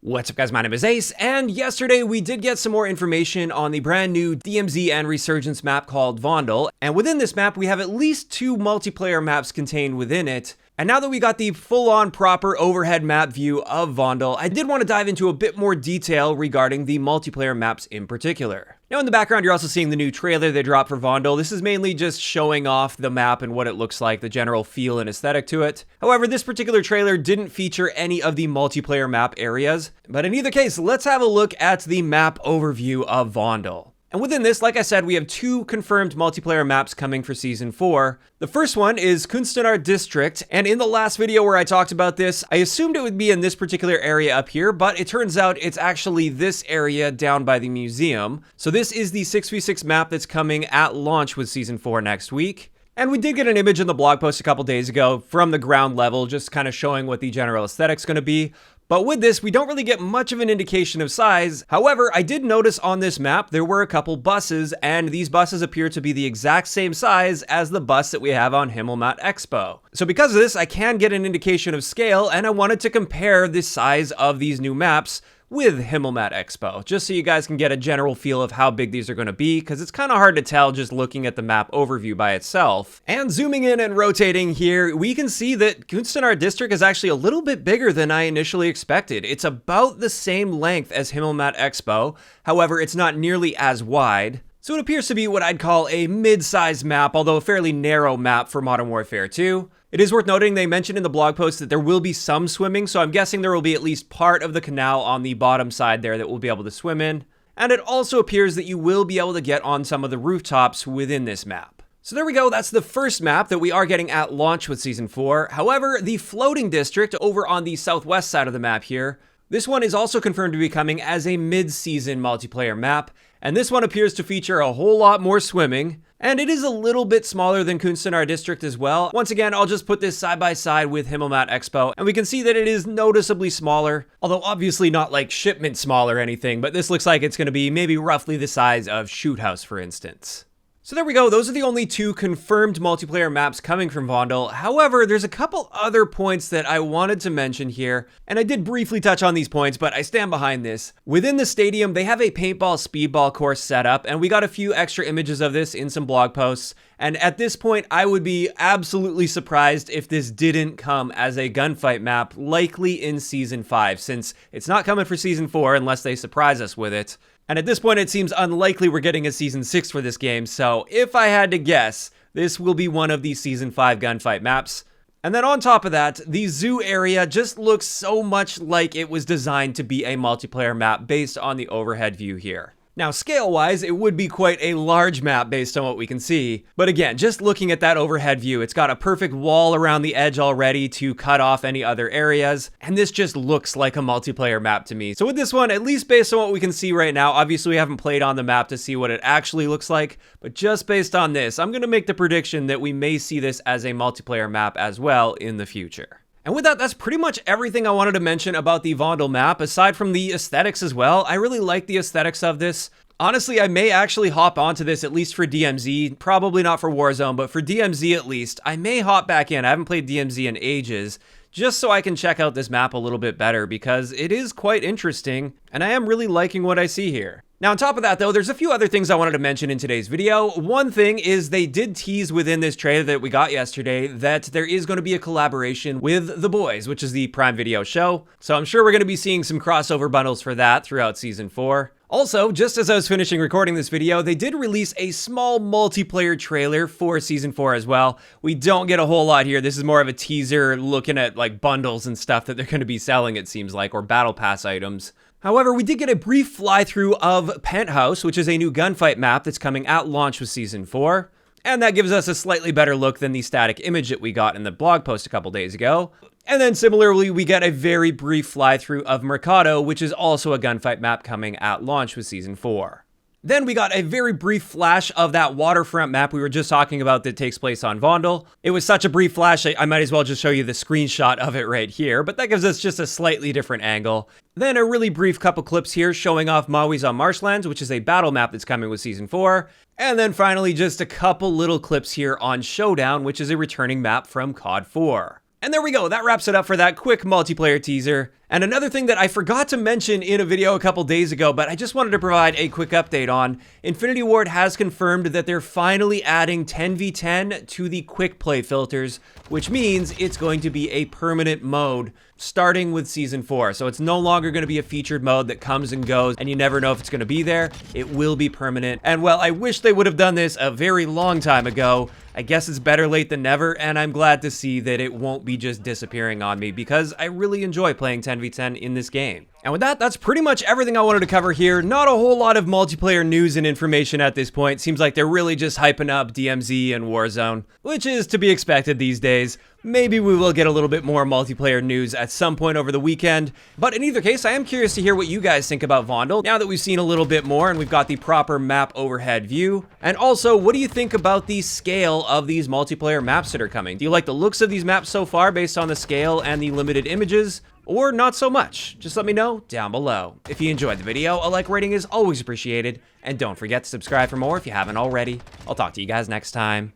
What's up guys, my name is Ace, and yesterday we did get some more information on the brand new DMZ and Resurgence map called Vondel, and within this map we have at least 2 multiplayer maps contained within it. And now that we got the full-on proper overhead map view of Vondel, I did want to dive into a bit more detail regarding the multiplayer maps in particular. Now in the background you're also seeing the new trailer they dropped for Vondel. This is mainly just showing off the map and what it looks like, the general feel and aesthetic to it. However, this particular trailer didn't feature any of the multiplayer map areas. But in either case, let's have a look at the map overview of Vondel. And within this, like I said, we have 2 confirmed multiplayer maps coming for Season 4. The first one is Kunstenaar District, and in the last video where I talked about this, I assumed it would be in this particular area up here, but it turns out it's actually this area down by the museum. So this is the 6v6 map that's coming at launch with Season 4 next week. And we did get an image in the blog post a couple days ago from the ground level, just kind of showing what the general aesthetic's going to be. But with this, we don't really get much of an indication of size. However, I did notice on this map there were a couple buses, and these buses appear to be the exact same size as the bus that we have on Himmelmatt Expo. So because of this, I can get an indication of scale, and I wanted to compare the size of these new maps with Himmelmatt Expo, just so you guys can get a general feel of how big these are going to be, because it's kind of hard to tell just looking at the map overview by itself. And zooming in and rotating here, we can see that Kunstenaar District is actually a little bit bigger than I initially expected. It's about the same length as Himmelmatt Expo, however, it's not nearly as wide. So it appears to be what I'd call a mid-sized map, although a fairly narrow map for Modern Warfare 2. It is worth noting they mentioned in the blog post that there will be some swimming, so I'm guessing there will be at least part of the canal on the bottom side there that we'll be able to swim in. And it also appears that you will be able to get on some of the rooftops within this map. So there we go, that's the first map that we are getting at launch with Season 4. However, the floating district over on the southwest side of the map here, this one is also confirmed to be coming as a mid-season multiplayer map, and this one appears to feature a whole lot more swimming, and it is a little bit smaller than Kunstenaar District as well. Once again, I'll just put this side by side with Himmelmatt Expo, and we can see that it is noticeably smaller, although obviously not like shipment small or anything, but this looks like it's going to be maybe roughly the size of Shoot House, for instance. So there we go, those are the only 2 confirmed multiplayer maps coming from Vondel. However, there's a couple other points that I wanted to mention here, and I did briefly touch on these points, but I stand behind this. Within the stadium, they have a paintball speedball course set up, and we got a few extra images of this in some blog posts. And at this point, I would be absolutely surprised if this didn't come as a gunfight map, likely in Season 5, since it's not coming for Season 4 unless they surprise us with it. And at this point, it seems unlikely we're getting a Season 6 for this game, so if I had to guess, this will be one of the Season 5 gunfight maps. And then on top of that, the zoo area just looks so much like it was designed to be a multiplayer map based on the overhead view here. Now, scale-wise, it would be quite a large map based on what we can see. But again, just looking at that overhead view, it's got a perfect wall around the edge already to cut off any other areas. And this just looks like a multiplayer map to me. So with this one, at least based on what we can see right now, obviously we haven't played on the map to see what it actually looks like. But just based on this, I'm going to make the prediction that we may see this as a multiplayer map as well in the future. And with that, that's pretty much everything I wanted to mention about the Vondel map, aside from the aesthetics as well. I really like the aesthetics of this. Honestly, I may actually hop onto this, at least for DMZ. Probably not for Warzone, but for DMZ at least. I may hop back in. I haven't played DMZ in ages, just so I can check out this map a little bit better, because it is quite interesting, and I am really liking what I see here. Now, on top of that, though, there's a few other things I wanted to mention in today's video. One thing is they did tease within this trailer that we got yesterday that there is going to be a collaboration with The Boys, which is the Prime Video show. So I'm sure we're going to be seeing some crossover bundles for that throughout Season 4. Also, just as I was finishing recording this video, they did release a small multiplayer trailer for Season 4 as well. We don't get a whole lot here. This is more of a teaser looking at like bundles and stuff that they're going to be selling, it seems like, or battle pass items. However, we did get a brief fly-through of Penthouse, which is a new gunfight map that's coming at launch with Season 4. And that gives us a slightly better look than the static image that we got in the blog post a couple days ago. And then similarly, we get a very brief fly-through of Mercado, which is also a gunfight map coming at launch with Season 4. Then we got a very brief flash of that Waterfront map we were just talking about that takes place on Vondel. It was such a brief flash, I might as well just show you the screenshot of it right here, but that gives us just a slightly different angle. Then a really brief couple clips here showing off Maui's on Marshlands, which is a battle map that's coming with Season 4. And then finally, just a couple little clips here on Showdown, which is a returning map from COD 4. And there we go, that wraps it up for that quick multiplayer teaser. And another thing that I forgot to mention in a video a couple days ago, but I just wanted to provide a quick update on, Infinity Ward has confirmed that they're finally adding 10v10 to the quick play filters, which means it's going to be a permanent mode starting with Season 4. So it's no longer going to be a featured mode that comes and goes and you never know if it's going to be there. It will be permanent. And well, I wish they would have done this a very long time ago. I guess it's better late than never, and I'm glad to see that it won't be just disappearing on me because I really enjoy playing 10v10 in this game. And with that, that's pretty much everything I wanted to cover here. Not a whole lot of multiplayer news and information at this point. Seems like they're really just hyping up DMZ and Warzone, which is to be expected these days. Maybe we will get a little bit more multiplayer news at some point over the weekend. But in either case, I am curious to hear what you guys think about Vondel now that we've seen a little bit more and we've got the proper map overhead view. And also, what do you think about the scale of these multiplayer maps that are coming? Do you like the looks of these maps so far based on the scale and the limited images? Or not so much? Just let me know down below. If you enjoyed the video, a like rating is always appreciated. And don't forget to subscribe for more if you haven't already. I'll talk to you guys next time.